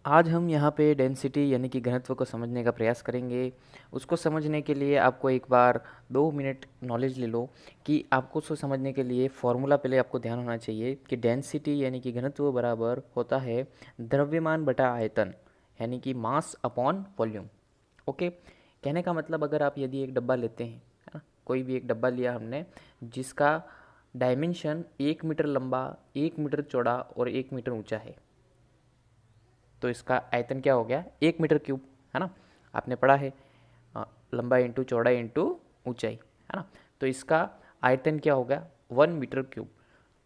आज हम यहाँ पे डेंसिटी यानी कि घनत्व को समझने का प्रयास करेंगे। उसको समझने के लिए आपको एक बार 2 मिनट नॉलेज ले लो कि आपको उसको समझने के लिए फॉर्मूला पहले आपको ध्यान होना चाहिए कि डेंसिटी यानी कि घनत्व बराबर होता है द्रव्यमान बटा आयतन यानी कि मास अपॉन वॉल्यूम। ओके, कहने का मतलब अगर आप यदि एक डब्बा लेते हैं, है ना, कोई भी एक डब्बा लिया हमने जिसका डायमेंशन 1 मीटर लंबा, 1 मीटर चौड़ा और 1 मीटर ऊंचा है, तो इसका आयतन क्या हो गया? 1 मीटर क्यूब, है ना। आपने पढ़ा है लंबाई इंटू चौड़ाई इंटू ऊंचाई, है ना। तो इसका आयतन क्या होगा? 1 मीटर क्यूब।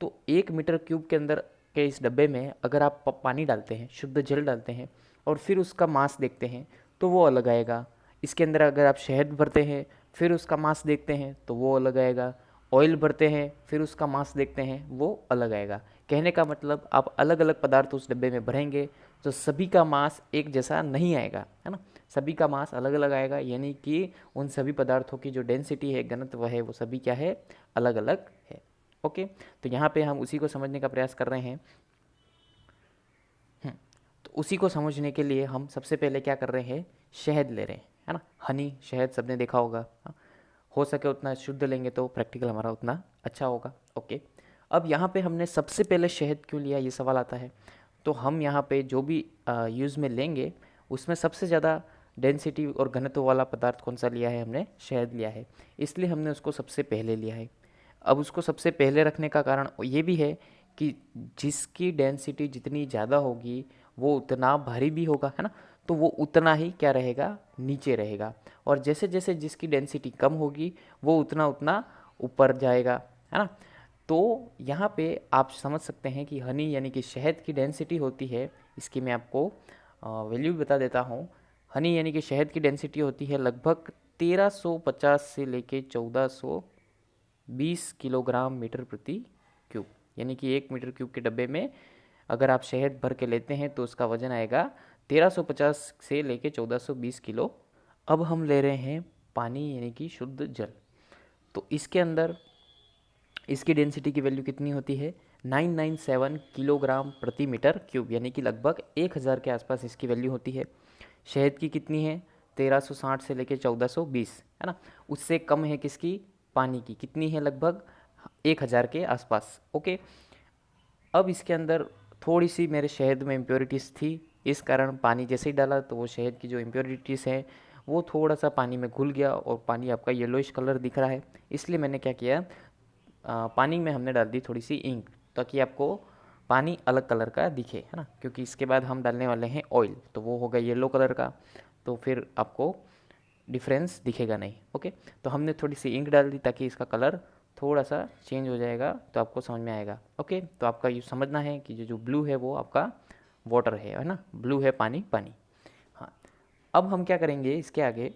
तो 1 मीटर क्यूब के अंदर के इस डब्बे में अगर आप पानी डालते हैं, शुद्ध जल डालते हैं और फिर उसका मास देखते हैं तो वो अलग आएगा। इसके अंदर अगर आप शहद भरते हैं फिर उसका मास देखते हैं तो वो अलग आएगा। ऑयल भरते हैं फिर उसका मास देखते हैं वो अलग आएगा। कहने का मतलब आप अलग अलग पदार्थ उस डब्बे में भरेंगे तो सभी का मास एक जैसा नहीं आएगा, है ना। सभी का मास अलग अलग आएगा, यानी कि उन सभी पदार्थों की जो डेंसिटी है, घनत्व है, वो सभी क्या है? अलग अलग है। ओके, तो यहाँ पे हम उसी को समझने का प्रयास कर रहे हैं। तो उसी को समझने के लिए हम सबसे पहले क्या कर रहे हैं? शहद ले रहे हैं, है ना। हनी, शहद सबने देखा होगा। हाँ, हो सके उतना शुद्ध लेंगे तो प्रैक्टिकल हमारा उतना अच्छा होगा। ओके, अब यहाँ पे हमने सबसे पहले शहद क्यों लिया, ये सवाल आता है। तो हम यहाँ पे जो भी यूज़ में लेंगे उसमें सबसे ज़्यादा डेंसिटी और घनत्व वाला पदार्थ कौन सा लिया है? हमने शहद लिया है, इसलिए हमने उसको सबसे पहले लिया है। अब उसको सबसे पहले रखने का कारण ये भी है कि जिसकी डेंसिटी जितनी ज़्यादा होगी वो उतना भारी भी होगा, है ना। तो वो उतना ही क्या रहेगा? नीचे रहेगा। और जैसे जैसे जिसकी डेंसिटी कम होगी वो उतना उतना ऊपर जाएगा, है ना। तो यहाँ पे आप समझ सकते हैं कि हनी यानी कि शहद की डेंसिटी होती है, इसकी मैं आपको वैल्यू भी बता देता हूँ। हनी यानी कि शहद की डेंसिटी होती है लगभग 1350 से लेके 1420 किलोग्राम मीटर प्रति क्यूब। यानी कि 1 मीटर क्यूब के डब्बे में अगर आप शहद भर के लेते हैं तो उसका वजन आएगा 1350 से लेके 1420 किलो। अब हम ले रहे हैं पानी यानी कि शुद्ध जल। तो इसके अंदर इसकी डेंसिटी की वैल्यू कितनी होती है? 997 किलोग्राम प्रति मीटर क्यूब, यानी कि लगभग 1000 के आसपास इसकी वैल्यू होती है। शहद की कितनी है? 1360 से लेकर 1420, है ना। उससे कम है किसकी? पानी की। कितनी है? लगभग 1000 के आसपास। ओके, अब इसके अंदर थोड़ी सी मेरे शहद में इम्प्योरिटीज़ थी, इस कारण पानी जैसे ही डाला तो वो शहद की जो इम्प्योरिटीज़ हैं वो थोड़ा सा पानी में घुल गया और पानी आपका येलोइश कलर दिख रहा है। इसलिए मैंने क्या किया, पानी में हमने डाल दी थोड़ी सी इंक, ताकि आपको पानी अलग कलर का दिखे, है ना। क्योंकि इसके बाद हम डालने वाले हैं ऑयल, तो वो होगा येलो कलर का, तो फिर आपको डिफरेंस दिखेगा नहीं। ओके, तो हमने थोड़ी सी इंक डाल दी ताकि इसका कलर थोड़ा सा चेंज हो जाएगा तो आपको समझ में आएगा। ओके, तो आपका ये समझना है कि जो ब्लू है वो आपका वाटर है ना। ब्लू है पानी, पानी। हाँ, अब हम क्या करेंगे इसके आगे?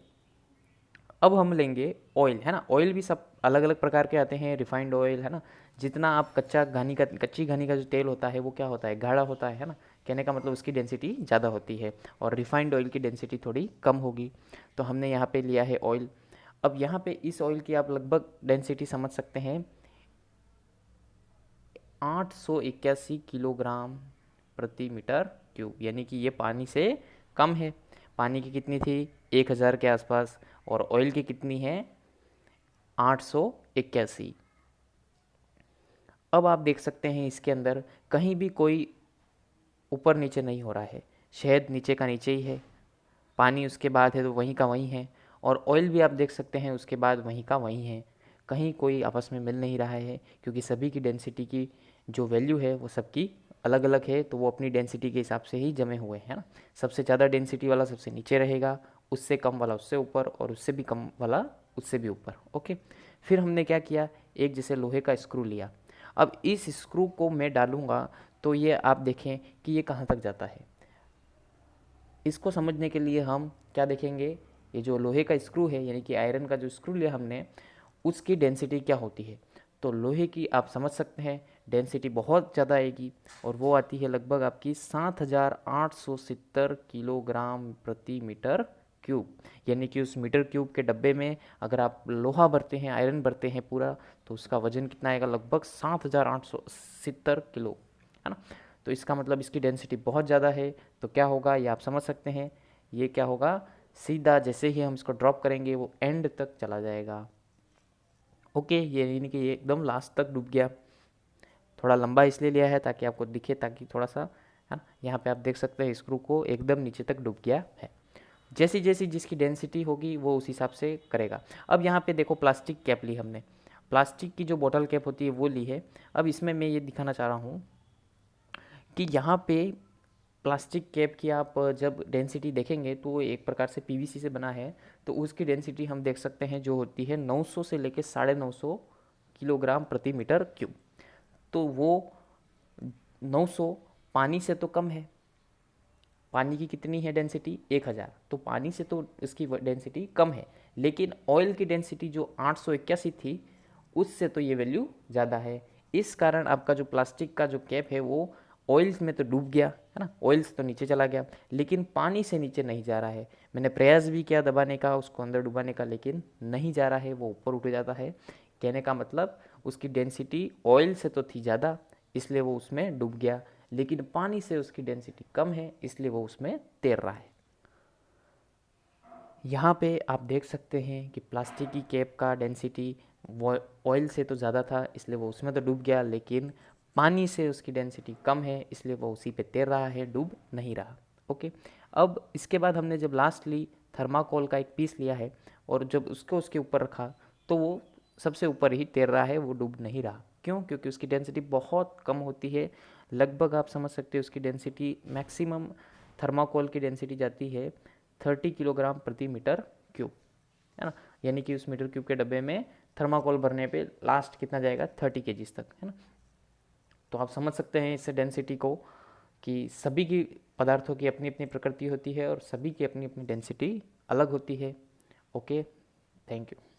अब हम लेंगे ऑयल, है ना। ऑयल भी सब अलग अलग प्रकार के आते हैं। रिफाइंड ऑयल, है ना। जितना आप कच्ची घानी का जो तेल होता है वो क्या होता है? गाढ़ा होता है ना। कहने का मतलब उसकी डेंसिटी ज़्यादा होती है और रिफाइंड ऑयल की डेंसिटी थोड़ी कम होगी। तो हमने यहाँ पे लिया है ऑयल। अब यहाँ पे इस ऑयल की आप लगभग डेंसिटी समझ सकते हैं, 881 किलोग्राम प्रति मीटर क्यूब, यानी कि ये पानी से कम है। पानी की कितनी थी? 1000 के आसपास। और ऑयल की कितनी है? 881। अब आप देख सकते हैं इसके अंदर कहीं भी कोई ऊपर नीचे नहीं हो रहा है। शहद नीचे का नीचे ही है, पानी उसके बाद है तो वहीं का वहीं है, और ऑयल भी आप देख सकते हैं उसके बाद वहीं का वहीं है। कहीं कोई आपस में मिल नहीं रहा है, क्योंकि सभी की डेंसिटी की जो वैल्यू है वो सबकी अलग अलग है, तो वो अपनी डेंसिटी के हिसाब से ही जमे हुए हैं ना। सबसे ज़्यादा डेंसिटी वाला सबसे नीचे रहेगा, उससे कम वाला उससे ऊपर, और उससे भी कम वाला उससे भी ऊपर। ओके, फिर हमने क्या किया, एक जैसे लोहे का स्क्रू लिया। अब इस स्क्रू को मैं डालूंगा तो ये आप देखें कि ये कहाँ तक जाता है। इसको समझने के लिए हम क्या देखेंगे, ये जो लोहे का स्क्रू है यानी कि आयरन का जो स्क्रू लिया हमने, उसकी डेंसिटी क्या होती है। तो लोहे की आप समझ सकते हैं डेंसिटी बहुत ज़्यादा आएगी, और वो आती है लगभग आपकी 7870 किलोग्राम प्रति मीटर क्यूब। यानी कि उस मीटर क्यूब के डब्बे में अगर आप लोहा भरते हैं, आयरन भरते हैं पूरा, तो उसका वजन कितना आएगा? लगभग 7870 किलो, है ना। तो इसका मतलब इसकी डेंसिटी बहुत ज़्यादा है। तो क्या होगा ये आप समझ सकते हैं, ये क्या होगा, सीधा जैसे ही हम इसको ड्रॉप करेंगे वो एंड तक चला जाएगा। ओके, ये यानी कि ये एकदम लास्ट तक डूब गया। थोड़ा लंबा इसलिए लिया है ताकि आपको दिखे, ताकि थोड़ा सा, है ना, यहाँ पे आप देख सकते हैं स्क्रू को एकदम नीचे तक डूब गया है। जैसी जैसी जिसकी डेंसिटी होगी वो उस हिसाब से करेगा। अब यहाँ पे देखो प्लास्टिक कैप ली हमने, प्लास्टिक की जो बॉटल कैप होती है वो ली है। अब इसमें मैं ये दिखाना चाह रहा हूँ कि यहाँ पे प्लास्टिक कैप की आप जब डेंसिटी देखेंगे तो वो एक प्रकार से पीवीसी से बना है, तो उसकी डेंसिटी हम देख सकते हैं जो होती है 900 से लेकर 950 किलोग्राम प्रति मीटर क्यूब। तो वो 900 पानी से तो कम है। पानी की कितनी है डेंसिटी, 1000, तो पानी से तो इसकी डेंसिटी कम है। लेकिन ऑयल की डेंसिटी जो 881 थी उससे तो ये वैल्यू ज़्यादा है। इस कारण आपका जो प्लास्टिक का जो कैप है वो ऑयल्स में तो डूब गया, है ना, ऑयल्स तो नीचे चला गया, लेकिन पानी से नीचे नहीं जा रहा है। मैंने प्रयास भी किया दबाने का, उसको अंदर डुबाने का, लेकिन नहीं जा रहा है, वो ऊपर उठ जाता है। कहने का मतलब उसकी डेंसिटी ऑयल से तो थी ज़्यादा, इसलिए वो उसमें डूब गया, लेकिन पानी से उसकी डेंसिटी कम है, इसलिए वो उसमें तैर रहा है। यहाँ पे आप देख सकते हैं कि प्लास्टिक की कैप का डेंसिटी ऑयल से तो ज़्यादा था, इसलिए वो उसमें तो डूब गया, लेकिन पानी से उसकी डेंसिटी कम है, इसलिए वो उसी पे तैर रहा है, डूब नहीं रहा। ओके, अब इसके बाद हमने जब लास्ट ली, थर्माकोल का एक पीस लिया है और जब उसको उसके ऊपर रखा तो वो सबसे ऊपर ही तैर रहा है, वो डूब नहीं रहा। क्यों? क्योंकि उसकी डेंसिटी बहुत कम होती है। लगभग आप समझ सकते हो उसकी डेंसिटी मैक्सिमम, थर्माकोल की डेंसिटी जाती है 30 किलोग्राम प्रति मीटर क्यूब, है ना, यानी कि उस मीटर क्यूब के डब्बे में थर्माकोल भरने पे लास्ट कितना जाएगा, 30 केजीज तक, है ना। तो आप समझ सकते हैं इससे डेंसिटी को कि सभी की पदार्थों की अपनी अपनी प्रकृति होती है और सभी की अपनी अपनी डेंसिटी अलग होती है। Okay, thank you.